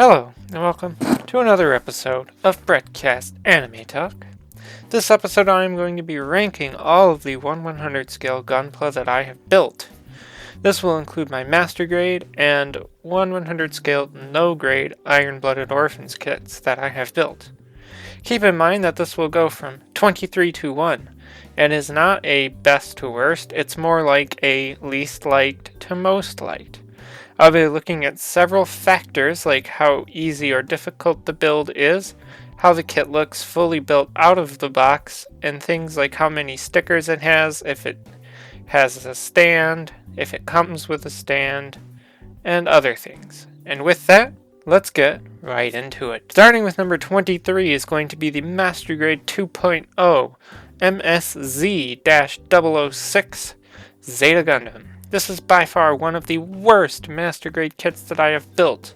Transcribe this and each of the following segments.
Hello, and welcome to another episode of Brettcast Anime Talk. This episode I am going to be ranking all of the 1/100 scale Gunpla that I have built. This will include my Master Grade and 1/100 scale No Grade Iron-Blooded Orphans kits that I have built. Keep in mind that this will go from 23 to 1, and is not a best to worst, it's more like a least liked to most liked. I'll be looking at several factors like how easy or difficult the build is, how the kit looks fully built out of the box, and things like how many stickers it has, if it has a stand, if it comes with a stand, and other things. And with that, let's get right into it. Starting with number 23 is going to be the Master Grade 2.0 MSZ-006 Zeta Gundam. This is by far one of the worst Master Grade kits that I have built.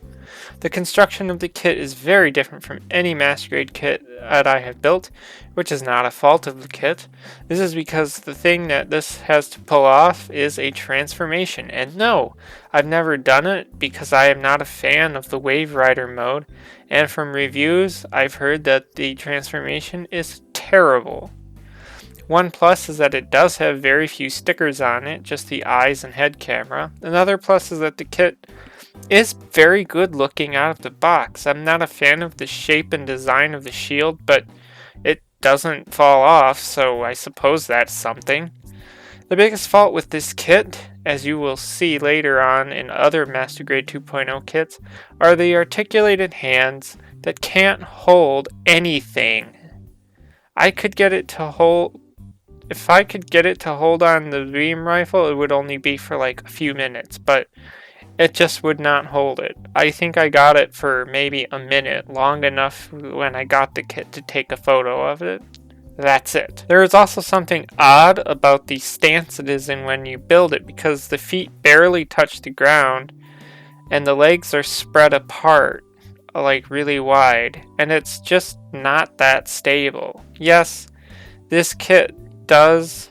The construction of the kit is very different from any Master Grade kit that I have built, which is not a fault of the kit. This is because the thing that this has to pull off is a transformation, and no, I've never done it because I am not a fan of the Wave Rider mode, and from reviews I've heard that the transformation is terrible. One plus is that it does have very few stickers on it, just the eyes and head camera. Another plus is that the kit is very good looking out of the box. I'm not a fan of the shape and design of the shield, but it doesn't fall off, so I suppose that's something. The biggest fault with this kit, as you will see later on in other Master Grade 2.0 kits, are the articulated hands that can't hold anything. If I could get it to hold on the beam rifle, it would only be for like a few minutes, but it just would not hold it. I think I got it for maybe a minute, long enough when I got the kit to take a photo of it. That's it. There is also something odd about the stance it is in when you build it, because the feet barely touch the ground and the legs are spread apart, like really wide, and it's just not that stable. Yes, this kit does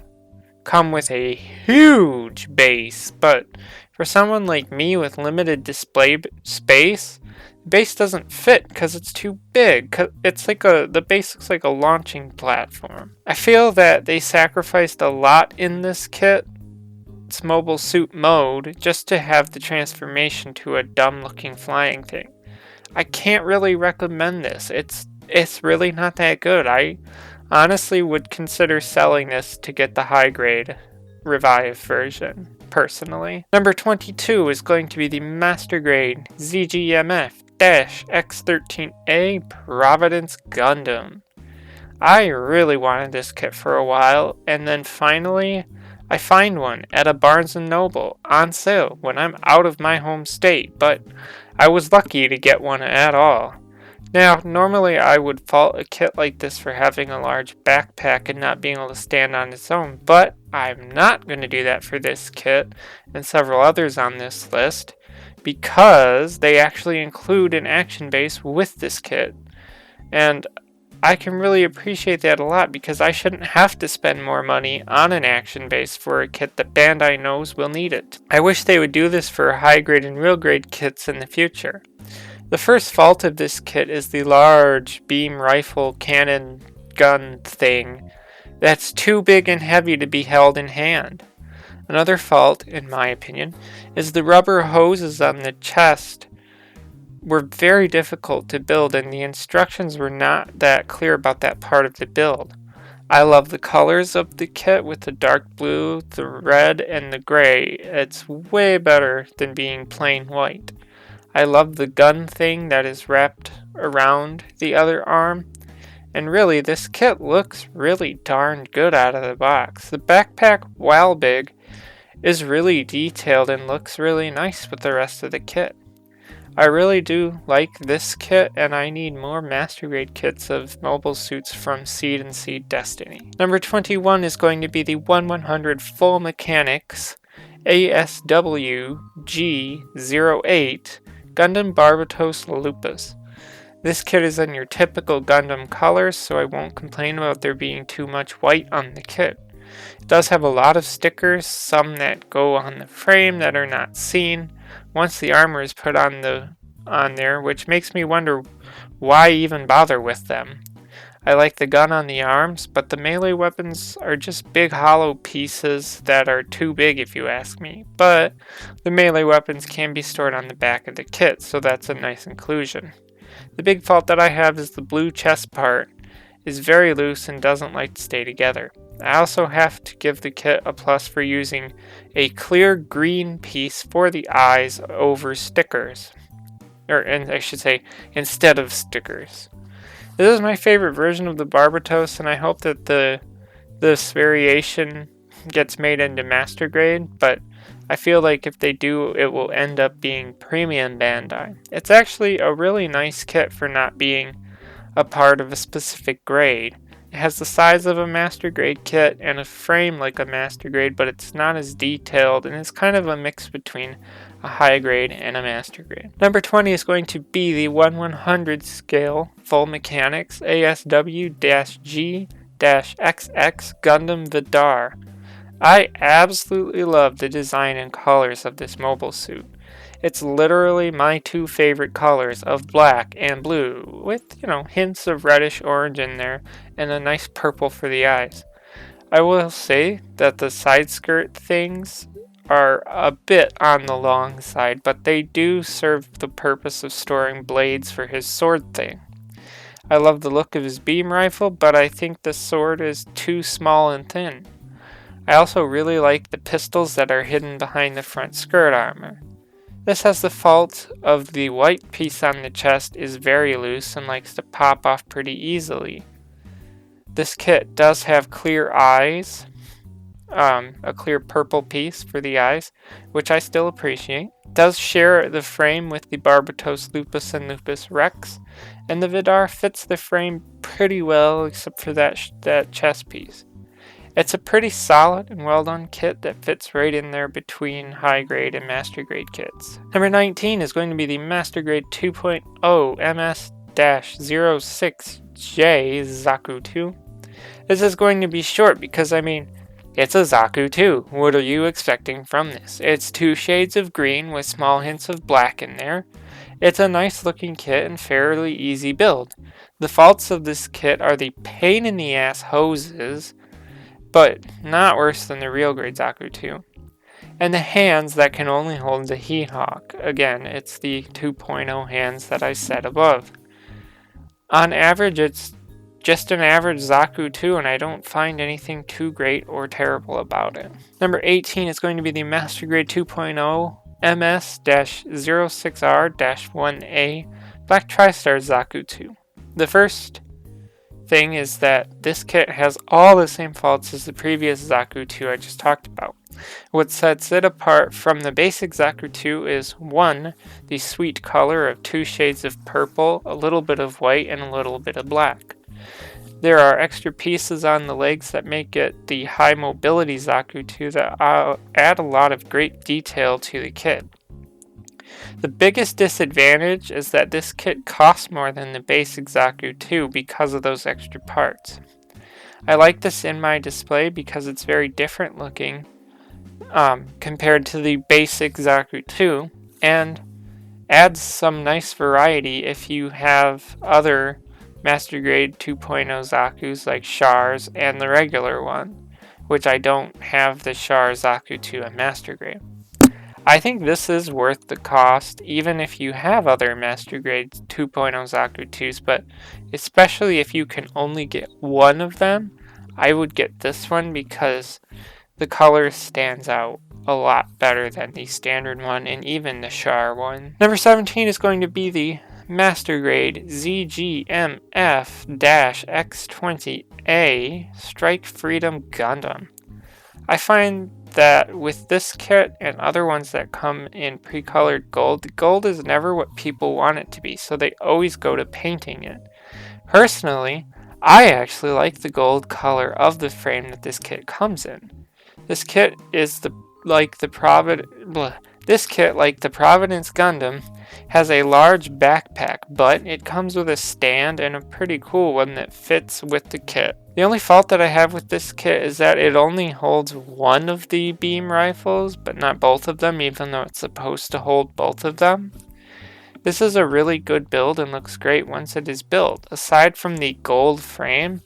come with a huge base, but for someone like me with limited display space, the base doesn't fit because it's too big. The base looks like a launching platform. I feel that they sacrificed a lot in this kit, its mobile suit mode, just to have the transformation to a dumb looking flying thing. I can't really recommend this. It's really not that good. I honestly would consider selling this to get the high grade revived version, personally. Number 22 is going to be the Master Grade ZGMF-X13A Providence Gundam. I really wanted this kit for a while, and then finally I find one at a Barnes & Noble on sale when I'm out of my home state, but I was lucky to get one at all. Now, normally I would fault a kit like this for having a large backpack and not being able to stand on its own, but I'm not going to do that for this kit and several others on this list, because they actually include an action base with this kit. And I can really appreciate that a lot, because I shouldn't have to spend more money on an action base for a kit that Bandai knows will need it. I wish they would do this for high grade and real grade kits in the future. The first fault of this kit is the large beam rifle cannon gun thing that's too big and heavy to be held in hand. Another fault, in my opinion, is the rubber hoses on the chest were very difficult to build, and the instructions were not that clear about that part of the build. I love the colors of the kit with the dark blue, the red, and the gray. It's way better than being plain white. I love the gun thing that is wrapped around the other arm. And really, this kit looks really darn good out of the box. The backpack, while big, is really detailed and looks really nice with the rest of the kit. I really do like this kit, and I need more Master Grade kits of mobile suits from Seed and Seed Destiny. Number 21 is going to be the 1/100 Full Mechanics ASWG08 Gundam Barbatos Lupus. This kit is in your typical Gundam colors, so I won't complain about there being too much white on the kit. It does have a lot of stickers, some that go on the frame that are not seen. Once the armor is put on the on there, which makes me wonder why even bother with them. I like the gun on the arms, but the melee weapons are just big hollow pieces that are too big if you ask me. But the melee weapons can be stored on the back of the kit, so that's a nice inclusion. The big fault that I have is the blue chest part is very loose and doesn't like to stay together. I also have to give the kit a plus for using a clear green piece for the eyes over stickers. And I should say, instead of stickers. This is my favorite version of the Barbatos, and I hope that this variation gets made into Master Grade, but I feel like if they do, it will end up being Premium Bandai. It's actually a really nice kit for not being a part of a specific grade. It has the size of a Master Grade kit and a frame like a Master Grade, but it's not as detailed, and it's kind of a mix between a high grade and a Master Grade. Number 20 is going to be the 1/100 scale full mechanics ASW-G-XX Gundam Vidar. I absolutely love the design and colors of this mobile suit. It's literally my two favorite colors of black and blue, with, hints of reddish orange in there, and a nice purple for the eyes. I will say that the side skirt things are a bit on the long side, but they do serve the purpose of storing blades for his sword thing. I love the look of his beam rifle, but I think the sword is too small and thin. I also really like the pistols that are hidden behind the front skirt armor. This has the fault of the white piece on the chest is very loose and likes to pop off pretty easily. This kit does have clear eyes, a clear purple piece for the eyes, which I still appreciate. It does share the frame with the Barbatos Lupus and Lupus Rex, and the Vidar fits the frame pretty well except for that chest piece. It's a pretty solid and well done kit that fits right in there between high grade and master grade kits. Number 19 is going to be the Master Grade 2.0 MS-06J Zaku 2. This is going to be short because, it's a Zaku 2. What are you expecting from this? It's 2 shades of green with small hints of black in there. It's a nice looking kit and fairly easy build. The faults of this kit are the pain in the ass hoses, but not worse than the real grade Zaku 2. And the hands that can only hold the Heat Hawk. Again, it's the 2.0 hands that I said above. On average, it's just an average Zaku 2, and I don't find anything too great or terrible about it. Number 18 is going to be the Master Grade 2.0 MS-06R-1A Black TriStar Zaku 2. The first thing is that this kit has all the same faults as the previous Zaku 2 I just talked about. What sets it apart from the basic Zaku 2 is 1. The sweet color of 2 shades of purple, a little bit of white, and a little bit of black. There are extra pieces on the legs that make it the high mobility Zaku 2 that add a lot of great detail to the kit. The biggest disadvantage is that this kit costs more than the basic Zaku 2 because of those extra parts. I like this in my display because it's very different looking compared to the basic Zaku 2, and adds some nice variety if you have other Master Grade 2.0 Zakus like Char's and the regular one, which I don't have the Char Zaku 2 at Master Grade. I think this is worth the cost even if you have other Master Grade 2.0 Zaku 2s, but especially if you can only get one of them, I would get this one because the color stands out a lot better than the standard one and even the Char one. Number 17 is going to be the Master Grade ZGMF-X20A Strike Freedom Gundam. I find that with this kit and other ones that come in pre-colored gold, the gold is never what people want it to be, so they always go to painting it. Personally, I actually like the gold color of the frame that this kit comes in. This kit is like the Providence Gundam has a large backpack, but it comes with a stand and a pretty cool one that fits with the kit. The only fault that I have with this kit is that it only holds one of the beam rifles, but not both of them, even though it's supposed to hold both of them. This is a really good build and looks great once it is built. Aside from the gold frame,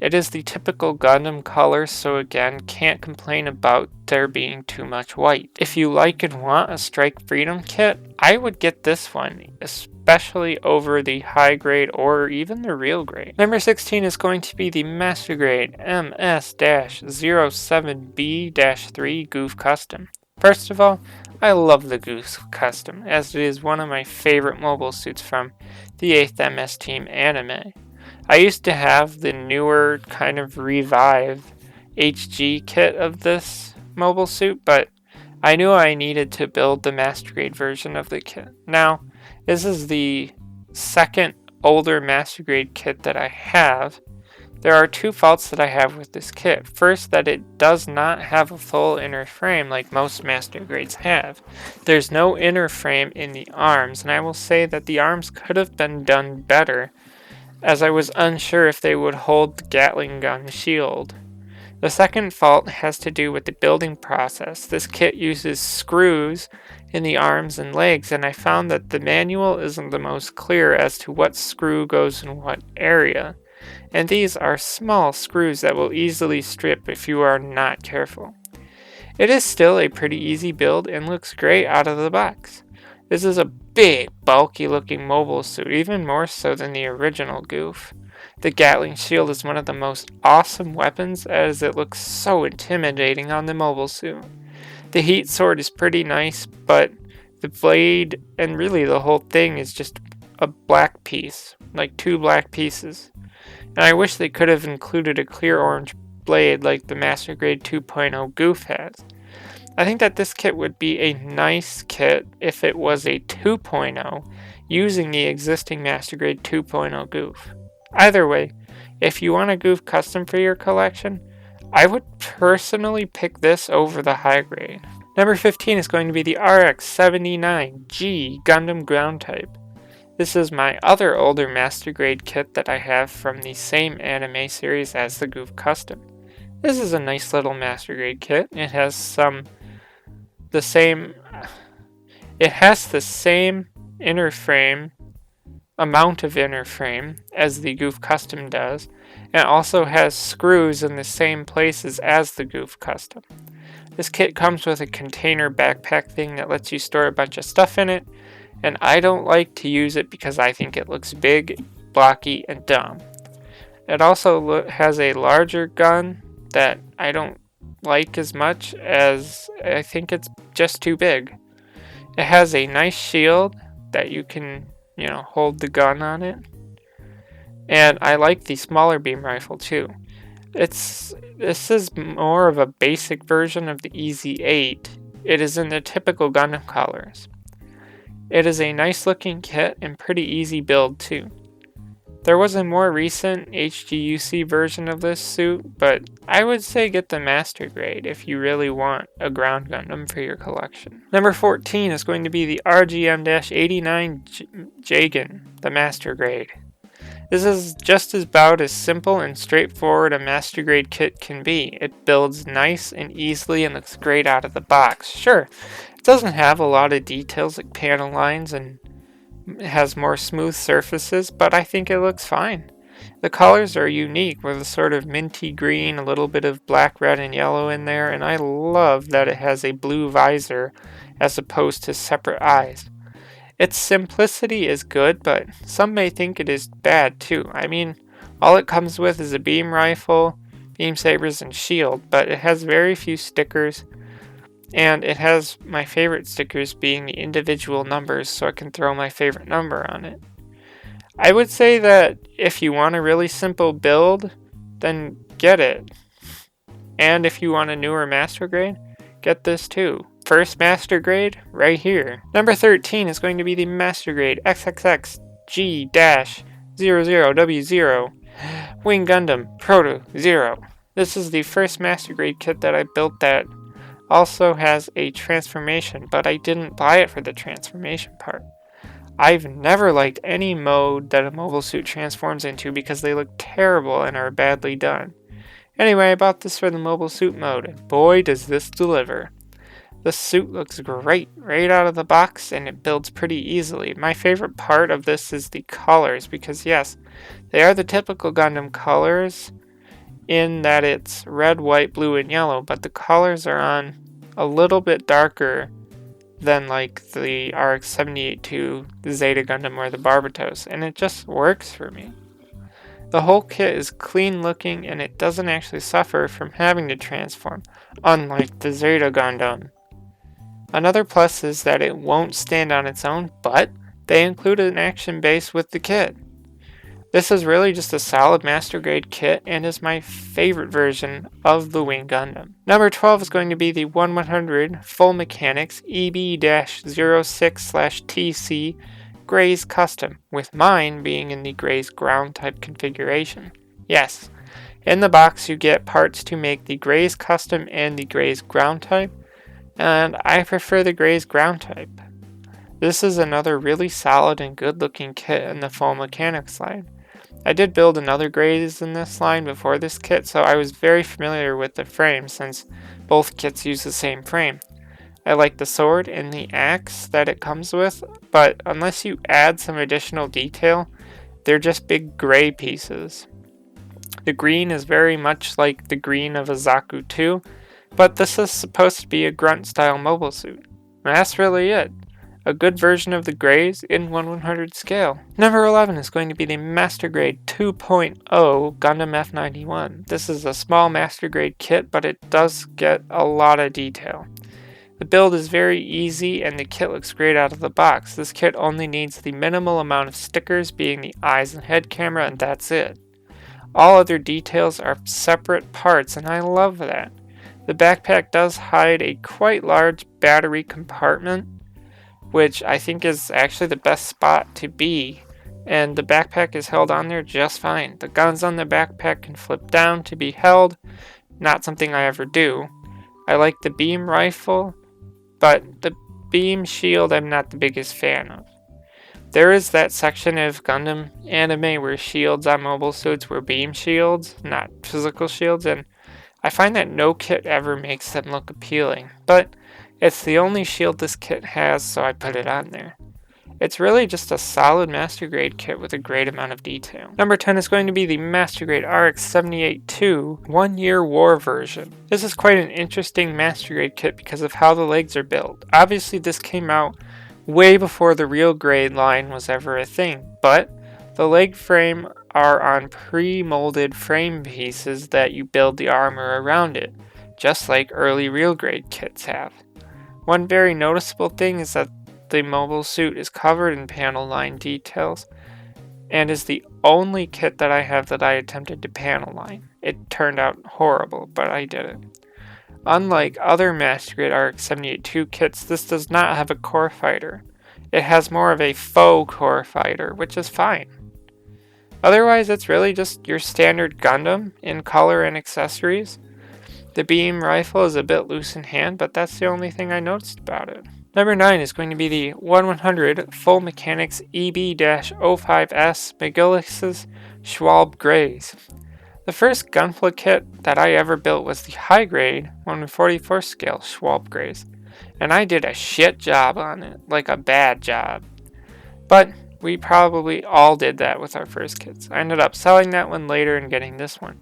it is the typical Gundam color, so again, can't complain about there being too much white. If you like and want a Strike Freedom kit, I would get this one, especially over the high grade or even the real grade. Number 16 is going to be the Master Grade MS-07B-3 Goof Custom. First of all, I love the Goof Custom, as it is one of my favorite mobile suits from the 8th MS Team anime. I used to have the newer kind of revive HG kit of this mobile suit, but I knew I needed to build the Master Grade version of the kit. Now, this is the second older Master Grade kit that I have. There are two faults that I have with this kit. First, that it does not have a full inner frame like most Master Grades have. There's no inner frame in the arms, and I will say that the arms could have been done better, as I was unsure if they would hold the Gatling gun shield. The second fault has to do with the building process. This kit uses screws in the arms and legs, and I found that the manual isn't the most clear as to what screw goes in what area. And these are small screws that will easily strip if you are not careful. It is still a pretty easy build and looks great out of the box. This is a big, bulky looking mobile suit, even more so than the original Goof. The Gatling shield is one of the most awesome weapons, as it looks so intimidating on the mobile suit. The heat sword is pretty nice, but the blade and really the whole thing is just a black piece, like two black pieces. And I wish they could have included a clear orange blade like the Master Grade 2.0 Goof has. I think that this kit would be a nice kit if it was a 2.0 using the existing Master Grade 2.0 Goof. Either way, if you want a Goof custom for your collection, I would personally pick this over the high grade. Number 15 is going to be the RX-79G Gundam Ground Type. This is my other older Master Grade kit that I have from the same anime series as the Goof Custom. This is a nice little Master Grade kit. It has the same inner frame, amount of inner frame as the Goof Custom does, and also has screws in the same places as the Goof Custom. This kit comes with a container backpack thing that lets you store a bunch of stuff in it, and I don't like to use it because I think it looks big, blocky, and dumb. It also has a larger gun that I don't like as much, as I think it's just too big. It has a nice shield that you can, hold the gun on it. And I like the smaller beam rifle too. This is more of a basic version of the EZ-8. It is in the typical Gundam colors. It is a nice looking kit and pretty easy build too. There was a more recent HGUC version of this suit, but I would say get the Master Grade if you really want a ground Gundam for your collection. Number 14 is going to be the RGM-89 Jagan, the Master Grade. This is just about as simple and straightforward a Master Grade kit can be. It builds nice and easily and looks great out of the box. Sure, it doesn't have a lot of details like panel lines and it has more smooth surfaces, but I think it looks fine. The colors are unique with a sort of minty green, a little bit of black, red, and yellow in there, and I love that it has a blue visor as opposed to separate eyes. Its simplicity is good, but some may think it is bad too. I mean, all it comes with is a beam rifle, beam sabers, and shield, but it has very few stickers, and it has my favorite stickers being the individual numbers, so I can throw my favorite number on it. I would say that if you want a really simple build, then get it. And if you want a newer Master Grade, get this too. First Master Grade, right here. Number 13 is going to be the Master Grade XXX-G-00W0 Wing Gundam Proto Zero. This is the first Master Grade kit that I built that also has a transformation, but I didn't buy it for the transformation part. I've never liked any mode that a mobile suit transforms into because they look terrible and are badly done. Anyway, I bought this for the mobile suit mode, and boy does this deliver. The suit looks great right out of the box and it builds pretty easily. My favorite part of this is the colors because yes, they are the typical Gundam colors in that it's red, white, blue, and yellow, but the colors are on a little bit darker than like the RX-78-2, the Zeta Gundam, or the Barbatos, and it just works for me. The whole kit is clean looking and it doesn't actually suffer from having to transform, unlike the Zeta Gundam. Another plus is that it won't stand on its own, but they include an action base with the kit. This is really just a solid master grade kit and is my favorite version of the Wing Gundam. Number 12 is going to be the 1100 Full Mechanics EB-06/TC Grays Custom, with mine being in the Grays ground type configuration. Yes, in the box you get parts to make the Grays Custom and the Grays ground type, and I prefer the Grays ground type. This is another really solid and good looking kit in the Full Mechanics line. I did build another Grays in this line before this kit, so I was very familiar with the frame since both kits use the same frame. I like the sword and the axe that it comes with, but unless you add some additional detail, they're just big gray pieces. The green is very much like the green of a Zaku 2, but this is supposed to be a grunt style mobile suit. And that's really it. A good version of the Grays in 1/100 scale. Number 11 is going to be the Master Grade 2.0 Gundam F91. This is a small Master Grade kit, but it does get a lot of detail. The build is very easy and the kit looks great out of the box. This kit only needs the minimal amount of stickers, being the eyes and head camera, and that's it. All other details are separate parts and I love that. The backpack does hide a quite large battery compartment, which I think is actually the best spot to be, and the backpack is held on there just fine. The guns on the backpack can flip down to be held, not something I ever do. I like the beam rifle, but the beam shield I'm not the biggest fan of. There is that section of Gundam anime where shields on mobile suits were beam shields, not physical shields, and I find that no kit ever makes them look appealing, but it's the only shield this kit has, so I put it on there. It's really just a solid Master Grade kit with a great amount of detail. Number 10 is going to be the Master Grade RX-78-2 1-Year War version. This is quite an interesting Master Grade kit because of how the legs are built. Obviously this came out way before the real grade line was ever a thing, but the leg frame are on pre-molded frame pieces that you build the armor around it, just like early real grade kits have. One very noticeable thing is that the mobile suit is covered in panel line details and is the only kit that I have that I attempted to panel line. It turned out horrible, but I did it. Unlike other Master Grade RX-78-2 kits, this does not have a core fighter. It has more of a faux core fighter, which is fine. Otherwise, it's really just your standard Gundam in color and accessories. The beam rifle is a bit loose in hand, but that's the only thing I noticed about it. Number 9 is going to be the 1100 Full Mechanics EB-05S McGillis's Schwalbe Grays. The first Gunpla kit that I ever built was the high grade 1/44 scale Schwalbe Grays, and I did a shit job on it, like a bad job. But we probably all did that with our first kits. I ended up selling that one later and getting this one.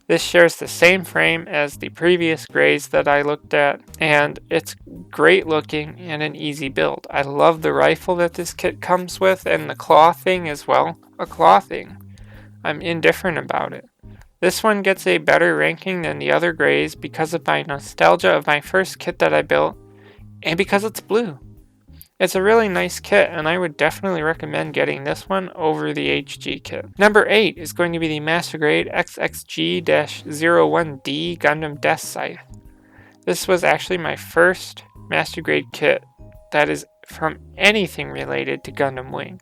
This shares the same frame as the previous Grays that I looked at, and it's great looking and an easy build. I love the rifle that this kit comes with, and the claw thing as well. A claw thing. I'm indifferent about it. This one gets a better ranking than the other Grays because of my nostalgia of my first kit that I built, and because it's blue. It's a really nice kit, and I would definitely recommend getting this one over the HG kit. Number 8 is going to be the Master Grade XXG-01D Gundam Death Scythe. This was actually my first Master Grade kit that is from anything related to Gundam Wing.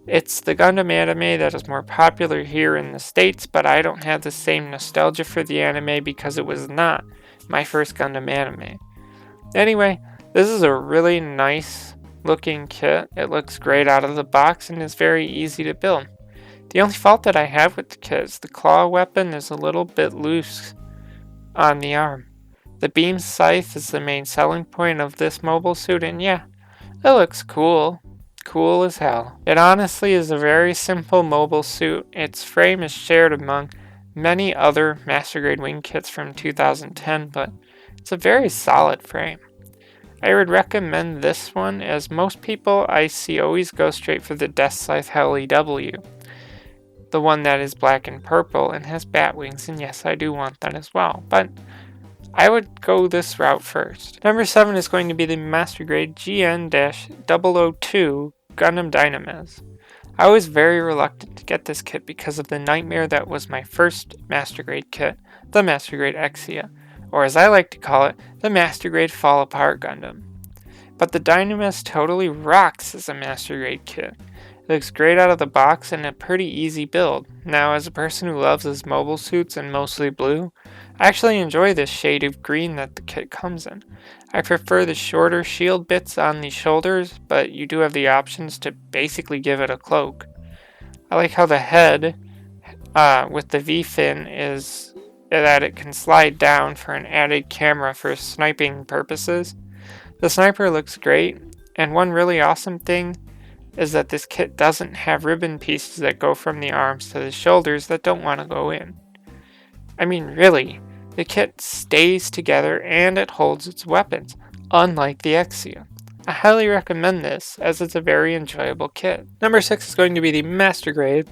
It's the Gundam anime that is more popular here in the States, but I don't have the same nostalgia for the anime because it was not my first Gundam anime. Anyway, this is a really nice looking kit. It looks great out of the box and is very easy to build. The only fault that I have with the kit is the claw weapon is a little bit loose on the arm. The beam scythe is the main selling point of this mobile suit, and yeah, it looks cool. Cool as hell. It honestly is a very simple mobile suit. Its frame is shared among many other Master Grade wing kits from 2010, but it's a very solid frame. I would recommend this one, as most people I see always go straight for the Death Scythe LEW, the one that is black and purple and has bat wings, and yes, I do want that as well, but I would go this route first. Number 7 is going to be the Master Grade GN-002 Gundam Dynamez. I was very reluctant to get this kit because of the nightmare that was my first Master Grade kit, the Master Grade Exia, or as I like to call it, the Master Grade Fall Apart Gundam. But the Dynamez totally rocks as a Master Grade kit. It looks great out of the box and a pretty easy build. Now, as a person who loves his mobile suits and mostly blue, I actually enjoy this shade of green that the kit comes in. I prefer the shorter shield bits on the shoulders, but you do have the options to basically give it a cloak. I like how the head with the V-fin is that it can slide down for an added camera for sniping purposes. The sniper looks great, and one really awesome thing is that this kit doesn't have ribbon pieces that go from the arms to the shoulders that don't want to go in. I mean, really, the kit stays together and it holds its weapons, unlike the Exia. I highly recommend this, as it's a very enjoyable kit. Number 6 is going to be the Master Grade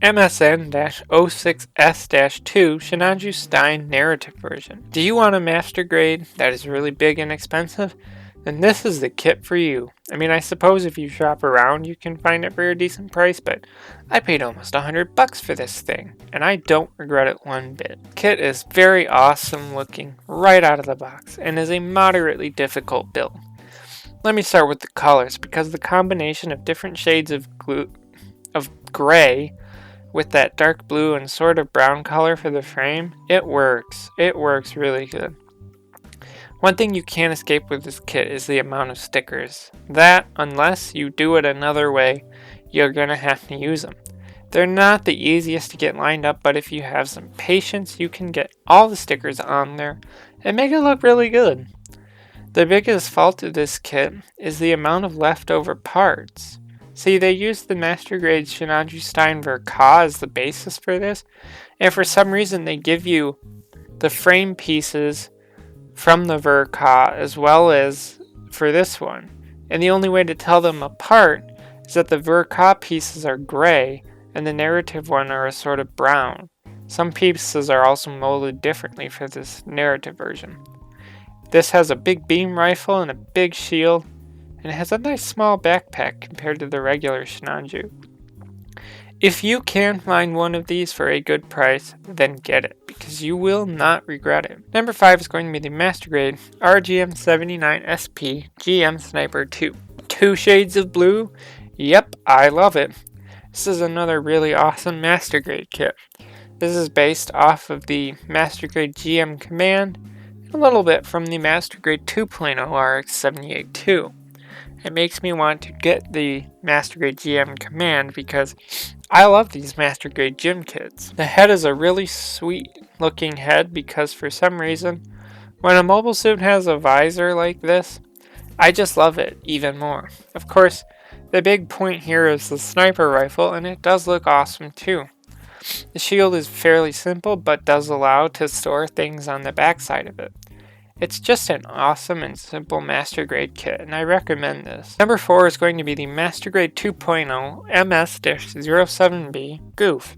MSN-06S-2 Shinaju Stein Narrative Version. Do you want a Master Grade that is really big and expensive? Then this is the kit for you. I mean, I suppose if you shop around you can find it for a decent price, but I paid almost $100 for this thing, and I don't regret it one bit. Kit is very awesome looking right out of the box, and is a moderately difficult build. Let me start with the colors, because the combination of different shades of gray with that dark blue and sort of brown color for the frame, it works. It works really good. One thing you can't escape with this kit is the amount of stickers. That, unless you do it another way, you're gonna have to use them. They're not the easiest to get lined up, but if you have some patience, you can get all the stickers on there and make it look really good. The biggest fault of this kit is the amount of leftover parts. See, they used the Master Grade Shinaju Stein Verka as the basis for this, and for some reason they give you the frame pieces from the Verka as well as for this one. And the only way to tell them apart is that the Verka pieces are gray and the narrative one are a sort of brown. Some pieces are also molded differently for this narrative version. This has a big beam rifle and a big shield, and it has a nice small backpack compared to the regular Shinaju. If you can find one of these for a good price, then get it, because you will not regret it. Number 5 is going to be the Master Grade RGM-79SP GM Sniper 2. 2 shades of blue? Yep, I love it. This is another really awesome Master Grade kit. This is based off of the Master Grade GM Command, and a little bit from the Master Grade 2.0 RX-78-2. It makes me want to get the Master Grade GM Command because I love these Master Grade gym kits. The head is a really sweet looking head because for some reason, when a mobile suit has a visor like this, I just love it even more. Of course, the big point here is the sniper rifle, and it does look awesome too. The shield is fairly simple but does allow to store things on the backside of it. It's just an awesome and simple Master Grade kit, and I recommend this. Number 4 is going to be the Master Grade 2.0 MS-07B Goof.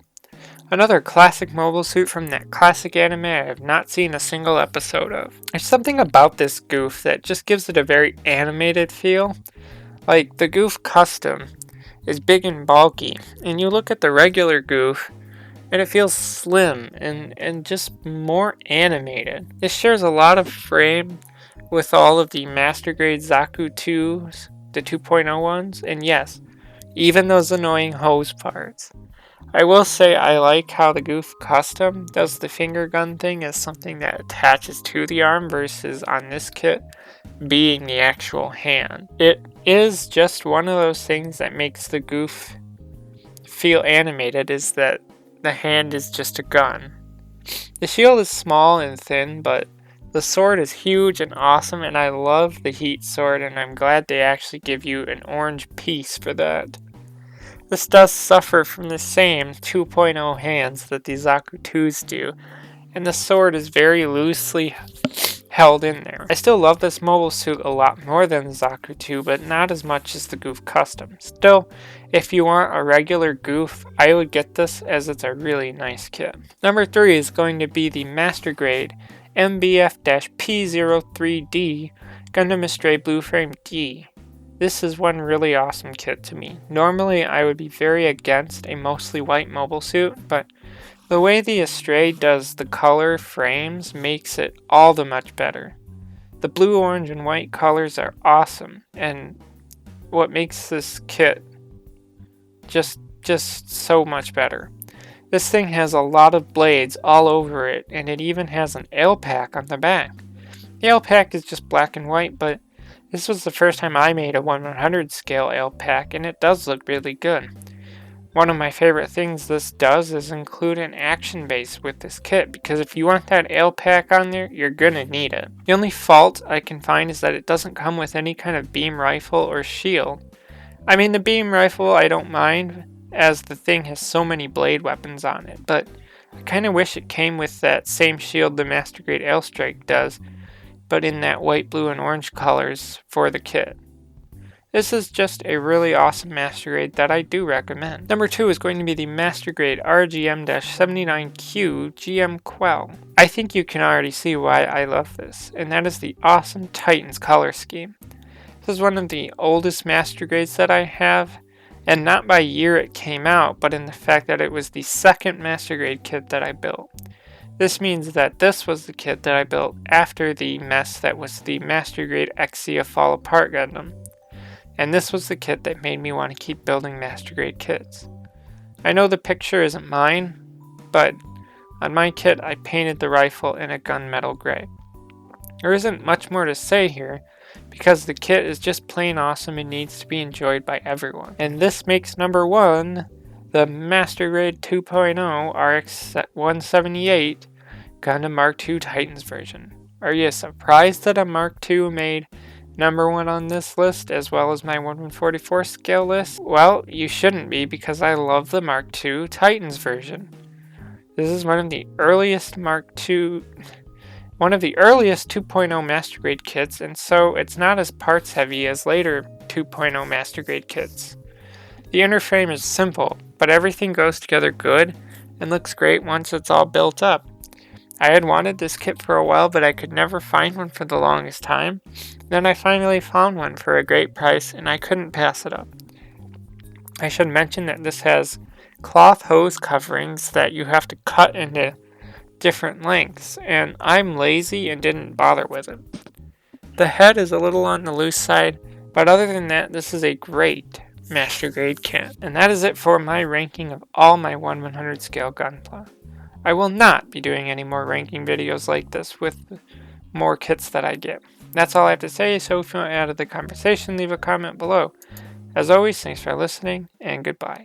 Another classic mobile suit from that classic anime I have not seen a single episode of. There's something about this Goof that just gives it a very animated feel. Like, the Goof Custom is big and bulky, and you look at the regular Goof, and it feels slim and just more animated. This shares a lot of frame with all of the Master Grade Zaku 2s, the 2.0 ones, and yes, even those annoying hose parts. I will say I like how the Goof Custom does the finger gun thing as something that attaches to the arm versus on this kit being the actual hand. It is just one of those things that makes the Goof feel animated, is that the hand is just a gun. The shield is small and thin, but The sword is huge and awesome, and I love the heat sword, and I'm glad they actually give you an orange piece for that. This does suffer from the same 2.0 hands that the Zaku 2s do, and the sword is very loosely held in there. I still love this mobile suit a lot more than the Zaku 2, but not as much as the Goof Custom. Still, if you want a regular Goof, I would get this as it's a really nice kit. Number 3 is going to be the Master Grade MBF-P03D Gundam Astray Blue Frame D. This is one really awesome kit to me. Normally, I would be very against a mostly white mobile suit, but the way the Astray does the color frames makes it all the much better. The blue, orange, and white colors are awesome, and what makes this kit just so much better. This thing has a lot of blades all over it, and it even has an ale pack on the back. The ale pack is just black and white, but this was the first time I made a 1/100 scale ale pack, and it does look really good. One of my favorite things this does is include an action base with this kit, because if you want that ale pack on there, you're gonna need it. The only fault I can find is that it doesn't come with any kind of beam rifle or shield. I mean, the beam rifle I don't mind, as the thing has so many blade weapons on it, but I kinda wish it came with that same shield the Master Grade Airstrike does, but in that white, blue, and orange colors for the kit. This is just a really awesome Master Grade that I do recommend. Number 2 is going to be the Master Grade RGM-79Q GM Quell. I think you can already see why I love this, and that is the awesome Titans color scheme. This is one of the oldest Master Grades that I have, and not by year it came out, but in the fact that it was the second Master Grade kit that I built. This means that this was the kit that I built after the mess that was the Master Grade Exia Fall Apart Gundam. And this was the kit that made me want to keep building Master Grade kits. I know the picture isn't mine, but on my kit I painted the rifle in a gunmetal gray. There isn't much more to say here, because the kit is just plain awesome and needs to be enjoyed by everyone. And this makes number 1 the Master Grade 2.0 RX-178 Gundam Mark II Titans version. Are you surprised that a Mark II made number 1 on this list as well as my 1/144 scale list? Well, you shouldn't be, because I love the Mark II Titans version. This is one of the earliest 2.0 Master Grade kits, and so it's not as parts heavy as later 2.0 Master Grade kits. The inner frame is simple, but everything goes together good and looks great once it's all built up. I had wanted this kit for a while, but I could never find one for the longest time. Then I finally found one for a great price, and I couldn't pass it up. I should mention that this has cloth hose coverings that you have to cut into different lengths, and I'm lazy and didn't bother with it. The head is a little on the loose side, but other than that, this is a great Master Grade kit. And that is it for my ranking of all my 1/100 scale Gunpla. I will not be doing any more ranking videos like this with more kits that I get. That's all I have to say, so if you want to add to the conversation, leave a comment below. As always, thanks for listening, and goodbye.